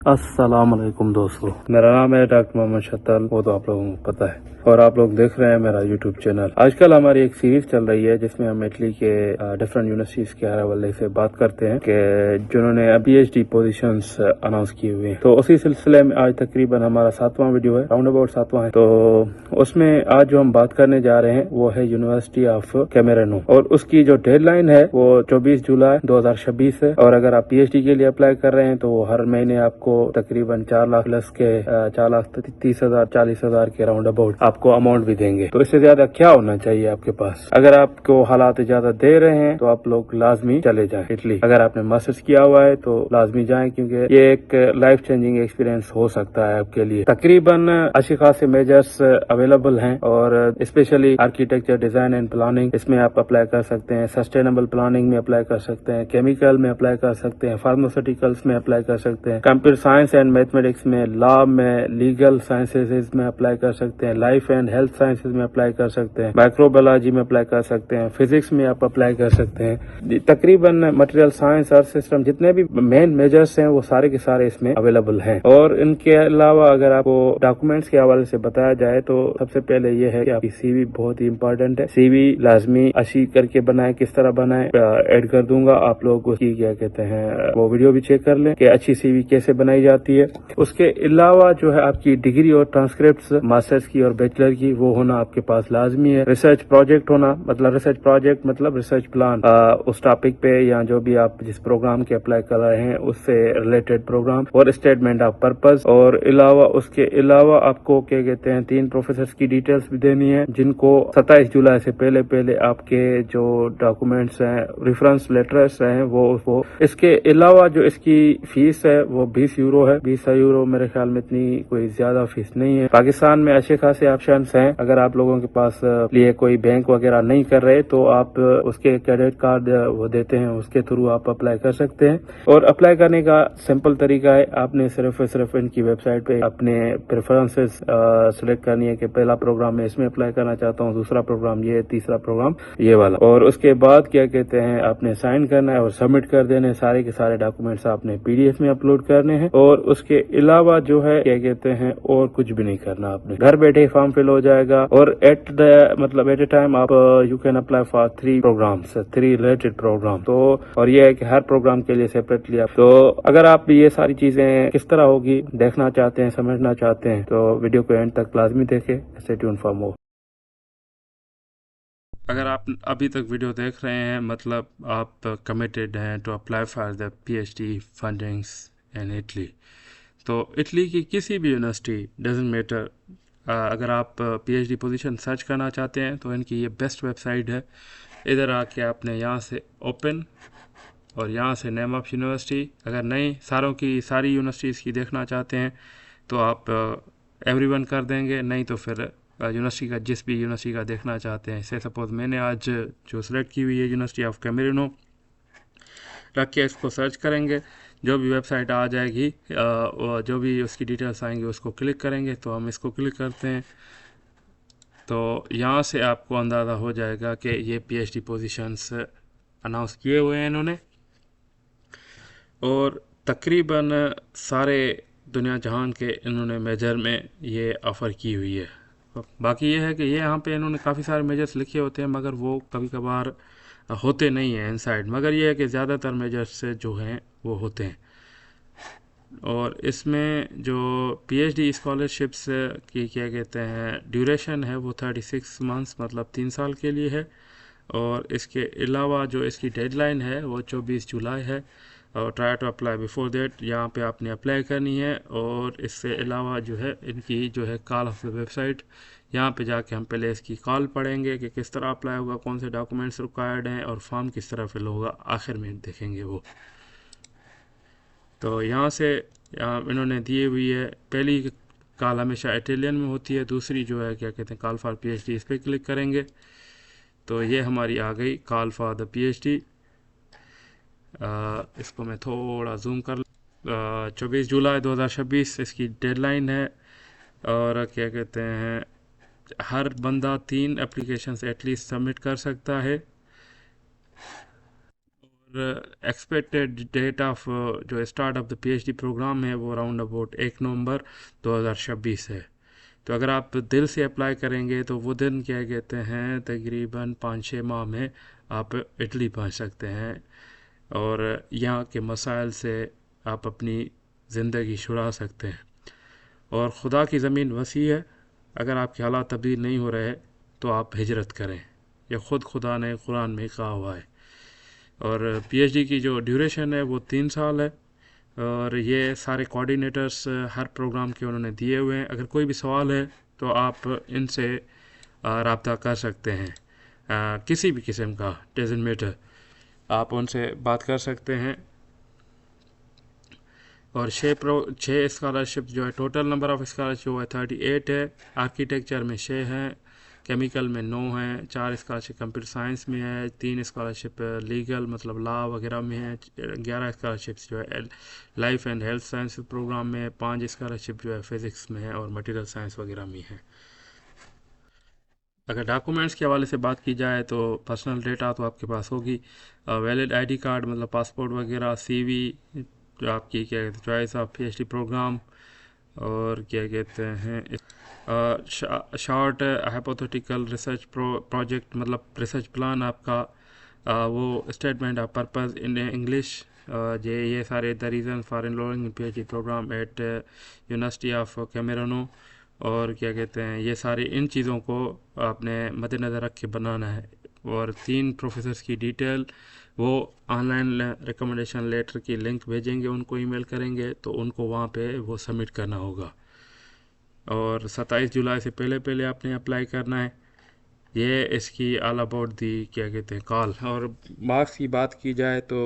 अस्सलाम वालेकुम दोस्तों, मेरा नाम है डॉक्टर मोहम्मद शत्तल। वो तो आप लोगों को पता है और आप लोग देख रहे हैं मेरा यूट्यूब चैनल। आजकल हमारी एक सीरीज चल रही है जिसमें हम इटली के डिफरेंट यूनिवर्सिटीज के हवाले से बात करते हैं कि जिन्होंने PhD पोजीशंस अनाउंस की हुई हैं। तो उसी सिलसिले में आज तकरीबन हमारा 7वां वीडियो है, राउंड अबाउट 7वां है। तो उसमें आज जो हम बात करने जा रहे हैं वो है यूनिवर्सिटी ऑफ कैमरेनो और उसकी जो डेडलाइन है वो 24 जुलाई 2026 है। और अगर आप PhD के लिए अप्लाई कर रहे हैं तो हर महीने आपको तकरीबन 4 लाख प्लस के 4,30,000 40,000 के राउंड अबाउट आपको अमाउंट भी देंगे। तो इससे ज्यादा क्या होना चाहिए आपके पास? अगर आपको हालात इजाजत दे रहे हैं तो आप लोग लाजमी चले जाएं इटली। अगर आपने मास्टर्स किया हुआ है तो लाजमी जाएं, क्योंकि ये एक लाइफ चेंजिंग एक्सपीरियंस हो सकता है आपके लिए। तकरीबन अच्छी खासे मेजर्स अवेलेबल हैं और specially architecture, design and planning, इसमें आप अप्लाई कर सकते हैं। सस्टेनेबल प्लानिंग में अप्लाई कर सकते हैं, केमिकल में अप्लाई कर सकते हैं, फार्मास्यूटिकल्स में अप्लाई कर सकते हैं, कंप्यूटर साइंस एंड मैथमेटिक्स में, लॉ में, लीगल साइंसेज में अप्लाई कर सकते हैं, लाइफ एंड हेल्थ साइंसेज में अप्लाई कर सकते हैं, माइक्रोबायोलॉजी में अप्लाई कर सकते हैं, फिजिक्स में आप अप्लाई कर सकते हैं। तकरीबन मटेरियल साइंस, अर्थ सिस्टम, जितने भी मेन मेजर्स हैं वो सारे के सारे इसमें अवेलेबल हैं। और इनके अलावा अगर आपको डॉक्यूमेंट्स के हवाले से बताया जाए तो सबसे पहले ये है कि आपकी CV बहुत ही इंपॉर्टेंट है। CV लाजमी अच्छी करके बनाए। किस तरह बनाए ऐड कर दूंगा, आप लोग उसकी क्या कहते हैं वो वीडियो भी चेक कर लें कि अच्छी CV कैसे बनाई जाती है। उसके अलावा जो है आपकी डिग्री और ट्रांसक्रिप्ट मास्टर्स की और बैचलर की वो होना आपके पास लाजमी है। रिसर्च प्रोजेक्ट होना, मतलब रिसर्च प्रोजेक्ट मतलब रिसर्च प्लान उस टॉपिक पे या जो भी आप जिस प्रोग्राम के अप्लाई कर रहे हैं उससे रिलेटेड प्रोग्राम, और स्टेटमेंट ऑफ पर्पस। और उसके अलावा आपको क्या कहते हैं 3 प्रोफेसर की डिटेल्स भी देनी है जिनको 27 जुलाई से पहले पहले आपके जो डॉक्यूमेंट्स हैं, रेफरेंस लेटर्स हैं वो इसके अलावा जो इसकी फीस है वो 20 यूरो है। 20 यूरो मेरे ख्याल में इतनी कोई ज्यादा फीस नहीं है। पाकिस्तान में अच्छे खासे ऑप्शन हैं। अगर आप लोगों के पास लिए कोई बैंक वगैरह नहीं कर रहे तो आप उसके क्रेडिट कार्ड वो देते हैं, उसके थ्रू आप अप्लाई कर सकते हैं। और अप्लाई करने का सिंपल तरीका है, आपने सिर्फ इनकी वेबसाइट पे अपने प्रेफरेंसेस सिलेक्ट करनी है कि पहला प्रोग्राम मैं इसमें अप्लाई करना चाहता हूँ, दूसरा प्रोग्राम ये, तीसरा प्रोग्राम ये वाला। और उसके बाद क्या कहते हैं आपने साइन करना है और सबमिट कर देने। सारे के सारे डॉक्यूमेंट्स आपने PDF में अपलोड करने हैं। और उसके अलावा जो है क्या कहते हैं और कुछ भी नहीं करना, आपने घर बैठे फॉर्म फिल हो जाएगा। और एट ए टाइम आप you can apply for 3 programs, 3 related program. तो और ये है कि हर प्रोग्राम के लिए सेपरेटली आप, तो अगर आप ये सारी चीजें किस तरह होगी देखना चाहते हैं, समझना चाहते हैं तो वीडियो को एंड तक लाजमी देखें। Stay tuned for more. अगर आप अभी तक वीडियो देख रहे हैं मतलब आप कमिटेड हैं to apply for the PhD fundings in Italy. तो इटली की किसी भी यूनिवर्सिटी डजेंट मैटर, अगर आप PhD पोजीशन सर्च करना चाहते हैं तो इनकी ये बेस्ट वेबसाइट है। इधर आके आपने यहाँ से ओपन और यहाँ से नेम ऑफ यूनिवर्सिटी, अगर नहीं सारी यूनिवर्सिटीज़ की देखना चाहते हैं तो आप एवरीवन कर देंगे, नहीं तो फिर यूनिवर्सिटी का जिस भी यूनिवर्सिटी का देखना चाहते हैं। से सपोज मैंने आज जो सिलेक्ट की हुई है यूनिवर्सिटी ऑफ कैमरेनो रख के इसको सर्च करेंगे, जो भी वेबसाइट आ जाएगी जो भी उसकी डिटेल्स आएंगी उसको क्लिक करेंगे। तो हम इसको क्लिक करते हैं तो यहाँ से आपको अंदाज़ा हो जाएगा कि ये PhD पोजीशंस अनाउंस किए हुए हैं इन्होंने और तकरीबन सारे दुनिया जहान के इन्होंने मेजर में ये ऑफ़र की हुई है। बाकी ये है कि ये यहाँ पे इन्होंने काफ़ी सारे मेजर्स लिखे होते हैं मगर वो कभी कभार होते नहीं हैं इनसाइड, मगर ये है कि ज़्यादातर मेजर्स जो हैं वो होते हैं। और इसमें जो PhD स्कॉलरशिप्स की क्या कहते हैं ड्यूरेशन है वो 36 मंथ्स मतलब 3 साल के लिए है। और इसके अलावा जो इसकी डेडलाइन है वो 24 जुलाई है। और try to apply before date यहाँ पे आपने अप्लाई करनी है। और इससे अलावा जो है इनकी जो है कॉल ऑफ द वेबसाइट, यहाँ पे जाके हम पहले इसकी कॉल पढ़ेंगे कि किस तरह अप्लाई होगा, कौन से डॉक्यूमेंट्स रिक्वायर्ड हैं और फॉर्म किस तरह फिल होगा, आखिर में देखेंगे वो। तो यहाँ से इन्होंने दी हुई है, पहली कॉल हमेशा इटालियन में होती है, दूसरी जो है क्या कहते हैं कॉल फॉर PhD, इस पर क्लिक करेंगे तो ये हमारी आ गई कॉल फॉर द PhD। इसको मैं थोड़ा जूम कर 24 जुलाई 2026 इसकी डेडलाइन है। और क्या कहते हैं हर बंदा 3 एप्लीकेशन एटलीस्ट सबमिट कर सकता है। एक्सपेक्टेड डेट ऑफ जो start of the PhD program है वो अराउंड अबाउट 1 नवंबर 2026 है। तो अगर आप दिल से अप्लाई करेंगे तो वो दिन क्या कहते हैं तकरीबन 5-6 माह में आप इटली पहुंच सकते हैं और यहाँ के मसाइल से आप अपनी ज़िंदगी छुड़ा सकते हैं। और ख़ुदा की ज़मीन वसी है, अगर आपके हालात तब्दील नहीं हो रहे तो आप हिजरत करें, ये ख़ुद खुदा ने कुरान में कहा हुआ है। और पीएचडी की जो ड्यूरेशन है वो 3 साल है और ये सारे कोऑर्डिनेटर्स हर प्रोग्राम के उन्होंने दिए हुए हैं। अगर कोई भी सवाल है तो आप इनसे रब्ता कर सकते हैं, किसी भी किस्म का डजंट मैटर, आप उनसे बात कर सकते हैं। और 6 स्कॉलरशिप जो है, टोटल नंबर ऑफ़ स्कॉलरशिप जो है 38 है। आर्किटेक्चर में 6 हैं, केमिकल में 9 हैं, 4 स्कॉलरशिप कंप्यूटर साइंस में है, 3 स्कॉलरशिप लीगल मतलब लॉ वगैरह में है, 11 स्कॉलरशिप्स जो है life and health science program में है, 5 स्कॉलरशिप जो है फिज़िक्स में है और मटेरियल साइंस वगैरह में है। अगर डॉक्यूमेंट्स के हवाले से बात की जाए तो पर्सनल डेटा तो आपके पास होगी, वैलिड आईडी कार्ड मतलब पासपोर्ट वगैरह, सीवी, जो आपकी क्या कहते हैं चॉइस ऑफ पीएचडी प्रोग्राम, और क्या कहते हैं शॉर्ट हाइपोथेटिकल रिसर्च प्रोजेक्ट मतलब रिसर्च प्लान आपका, वो statement of purpose in English, ये सारे the reason for enrolling in PhD program at University of Camerino, और क्या कहते हैं ये सारी इन चीज़ों को आपने मद्देनज़र रख के बनाना है। और 3 प्रोफेसर्स की डिटेल वो ऑनलाइन रिकमेंडेशन लेटर की लिंक भेजेंगे, उनको ईमेल करेंगे तो उनको वहाँ पे वो सबमिट करना होगा। और 27 जुलाई से पहले पहले आपने अप्लाई करना है। ये इसकी ऑल अबाउट दी क्या कहते हैं कॉल। और मार्क्स की बात की जाए तो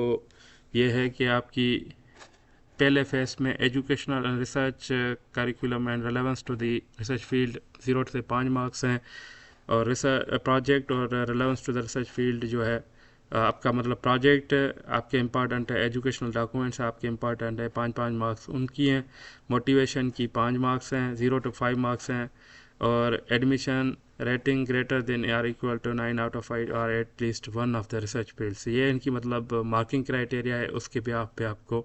ये है कि आपकी पहले फेस में educational and research curriculum and relevance to the research field 0 से 5 मार्क्स हैं। और रिसर्च प्रोजेक्ट और relevance to the research field जो है आपका मतलब प्रोजेक्ट आपके इम्पॉर्टेंट है, एजुकेशनल डॉक्यूमेंट्स आपके इम्पॉर्टेंट है, 5-5 मार्क्स उनकी हैं। मोटिवेशन की 5 मार्क्स हैं, 0 to 5 मार्क्स हैं। और admission rating greater than or equal to 9 out of 5 और at least 1 of the research fields, ये इनकी मतलब मार्किंग क्राइटेरिया है, उसके बेस पे आपको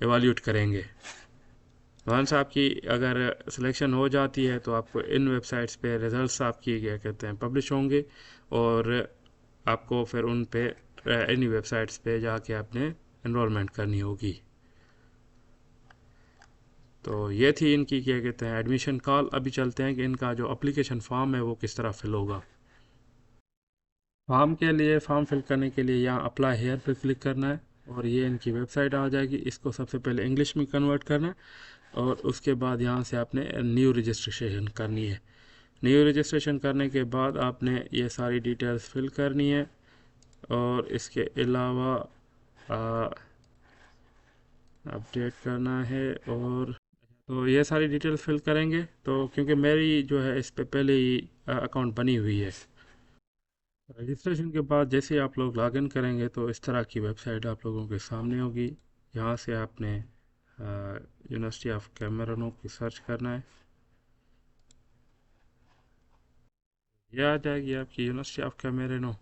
एवेल्यूट करेंगे। वंस आपकी अगर सिलेक्शन हो जाती है तो आपको इन वेबसाइट्स पे रिज़ल्ट्स आपकी क्या कहते हैं पब्लिश होंगे और आपको फिर उन पे इन्हीं वेबसाइट्स पे जाके आपने एनरोलमेंट करनी होगी। तो ये थी इनकी क्या कहते हैं एडमिशन कॉल। अभी चलते हैं कि इनका जो अप्लीकेशन फॉर्म है वो किस तरह फिल होगा। फॉर्म फिल करने के लिए यहाँ अप्लाई हेयर पे क्लिक करना है और ये इनकी वेबसाइट आ जाएगी। इसको सबसे पहले इंग्लिश में कन्वर्ट करना है और उसके बाद यहाँ से आपने न्यू रजिस्ट्रेशन करनी है। न्यू रजिस्ट्रेशन करने के बाद आपने ये सारी डिटेल्स फिल करनी है और इसके अलावा अपडेट करना है। और तो ये सारी डिटेल्स फिल करेंगे तो क्योंकि मेरी जो है इस पे पहले ही अकाउंट बनी हुई है। रजिस्ट्रेशन के बाद जैसे ही आप लोग लॉगिन करेंगे तो इस तरह की वेबसाइट आप लोगों के सामने होगी। यहाँ से आपने यूनिवर्सिटी ऑफ कैमरानो की सर्च करना है, यह आ जाएगी आपकी यूनिवर्सिटी ऑफ कैमरानो।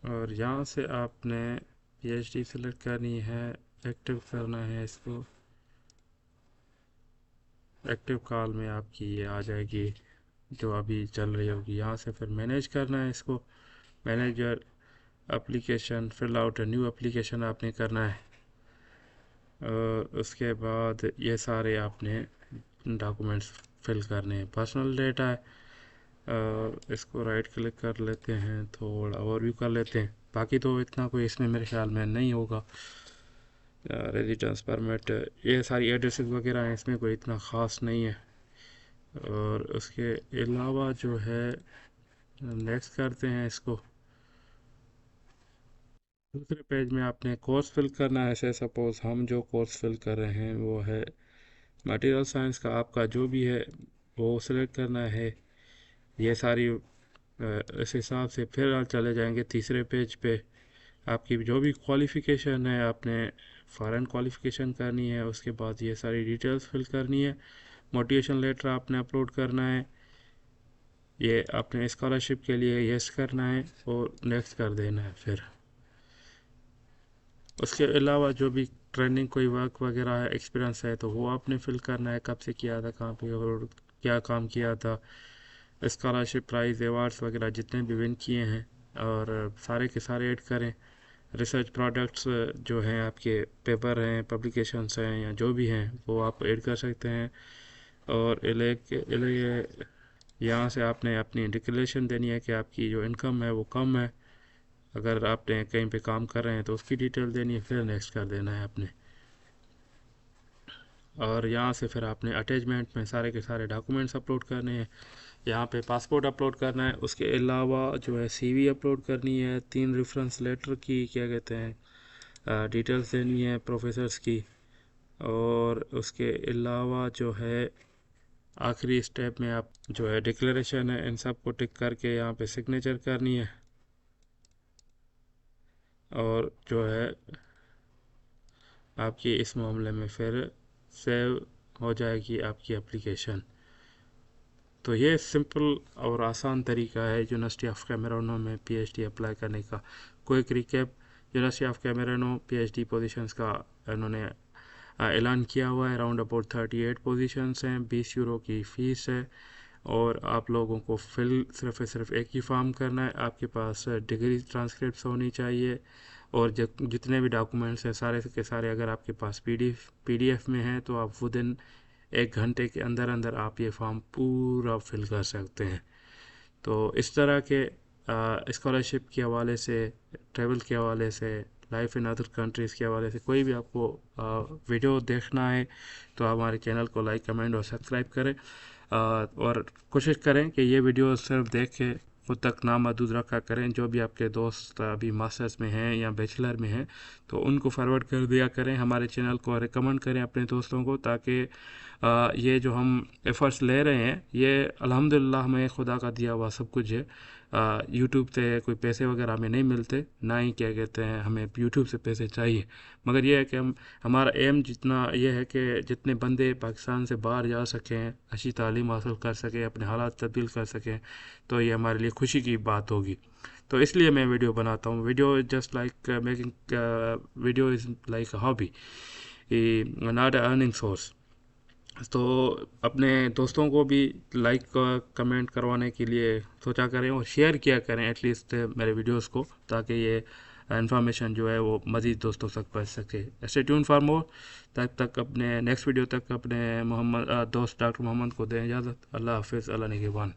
और यहाँ से आपने पीएचडी सेलेक्ट करनी है, एक्टिव करना है इसको। एक्टिव कॉल में आपकी ये आ जाएगी जो अभी चल रही होगी। यहाँ से फिर मैनेज करना है इसको, manager application fill out new application आपने करना है। और उसके बाद ये सारे आपने डॉक्यूमेंट्स फिल करने हैं। पर्सनल डेटा है, इसको राइट क्लिक कर लेते हैं, थोड़ा ओवरव्यू कर लेते हैं। बाकी तो इतना कोई इसमें मेरे ख्याल में नहीं होगा। रेजिडेंस परमिट, ये सारी एड्रेसेस वगैरह हैं, इसमें कोई इतना ख़ास नहीं है। और उसके अलावा जो है नेक्स्ट करते हैं इसको। दूसरे पेज में आपने कोर्स फिल करना है। ऐसे सपोज़ हम जो कोर्स फिल कर रहे हैं वो है मटेरियल साइंस का, आपका जो भी है वो सिलेक्ट करना है। ये सारी इस हिसाब से फिर आप चले जाएंगे तीसरे पेज पे। आपकी जो भी क्वालिफ़िकेशन है आपने फ़ॉरेन क्वालिफ़िकेशन करनी है। उसके बाद ये सारी डिटेल्स फिल करनी है। मोटिवेशन लेटर आपने अपलोड करना है। ये आपने स्कॉलरशिप के लिए यस करना है और नेक्स्ट कर देना है फिर। उसके अलावा जो भी ट्रेनिंग कोई वर्क वगैरह है, एक्सपीरियंस है, तो वो आपने फिल करना है, कब से किया था, कहाँ पे और क्या काम किया था, स्कॉलरशिप प्राइज़ अवार्ड्स वगैरह जितने भी विन किए हैं, और सारे के सारे ऐड करें। रिसर्च प्रोडक्ट्स जो हैं आपके, पेपर हैं, पब्लिकेशंस हैं, या जो भी हैं वो आप ऐड कर सकते हैं। और यहाँ से आपने अपनी डिक्लेरेशन देनी है कि आपकी जो इनकम है वो कम है। अगर आपने कहीं पे काम कर रहे हैं तो उसकी डिटेल देनी है, फिर नेक्स्ट कर देना है आपने। और यहाँ से फिर आपने अटैचमेंट में सारे के सारे डॉक्यूमेंट्स अपलोड करने हैं। यहाँ पे पासपोर्ट अपलोड करना है, उसके अलावा जो है सीवी अपलोड करनी है, 3 रेफरेंस लेटर की क्या कहते हैं डिटेल्स देनी है प्रोफेसर्स की। और उसके अलावा जो है आखिरी स्टेप में आप जो है डिक्लेरेशन है, इन सब को टिक करके यहाँ पे सिग्नेचर करनी है। और जो है आपकी इस मामले में फिर सेव हो जाएगी आपकी एप्लीकेशन। तो ये सिंपल और आसान तरीका है यूनिवर्सिटी ऑफ कैमरून में पीएचडी अप्लाई करने का। Quick recap, university of Cameroon PhD positions का इन्होंने ऐलान किया हुआ है। अराउंड अबाउट 38 पोजीशंस हैं, 20 यूरो की फ़ीस है। और आप लोगों को फिल सिर्फ एक ही फॉर्म करना है। आपके पास डिग्री ट्रांसक्रिप्ट होनी चाहिए, और जितने भी डॉक्यूमेंट्स हैं सारे के सारे अगर आपके पास पीडीएफ में हैं तो आप विदिन 1 घंटे के अंदर अंदर आप ये फॉर्म पूरा फिल कर सकते हैं। तो इस तरह के स्कॉलरशिप के हवाले से, ट्रैवल के हवाले से, लाइफ इन अदर कंट्रीज़ के हवाले से कोई भी आपको वीडियो देखना है तो आप हमारे चैनल को लाइक, कमेंट और सब्सक्राइब करें। और कोशिश करें कि ये वीडियो सिर्फ देख के खुद तक ना महदूद रखा करें। जो भी आपके दोस्त अभी मास्टर्स में हैं या बैचलर में हैं तो उनको फॉरवर्ड कर दिया करें, हमारे चैनल को रिकमेंड करें अपने दोस्तों को, ताकि ये जो हम एफ़र्ट्स ले रहे हैं ये अल्हम्दुलिल्लाह हमें खुदा का दिया हुआ सब कुछ है। यूट्यूब से कोई पैसे वगैरह हमें नहीं मिलते, ना ही क्या कहते हैं हमें यूट्यूब से पैसे चाहिए। मगर ये है कि हमारा एम जितना ये है कि जितने बंदे पाकिस्तान से बाहर जा सकें, अच्छी तालीम हासिल कर सकें, अपने हालात तब्दील कर सकें, तो ये हमारे लिए खुशी की बात होगी। तो इसलिए मैं वीडियो बनाता हूँ। Video just like making video is like a hobby, not a earning source. तो अपने दोस्तों को भी लाइक कमेंट करवाने के लिए सोचा करें और शेयर किया करें एटलीस्ट मेरे वीडियोस को, ताकि ये इन्फॉर्मेशन जो है वो मज़ीद दोस्तों तक पहुंच सके। Stay tune for more. तब तक अपने नेक्स्ट वीडियो तक अपने दोस्त डॉक्टर मोहम्मद को दें इजाज़त। अल्लाह हाफिज़, अल्लाह निगहबान।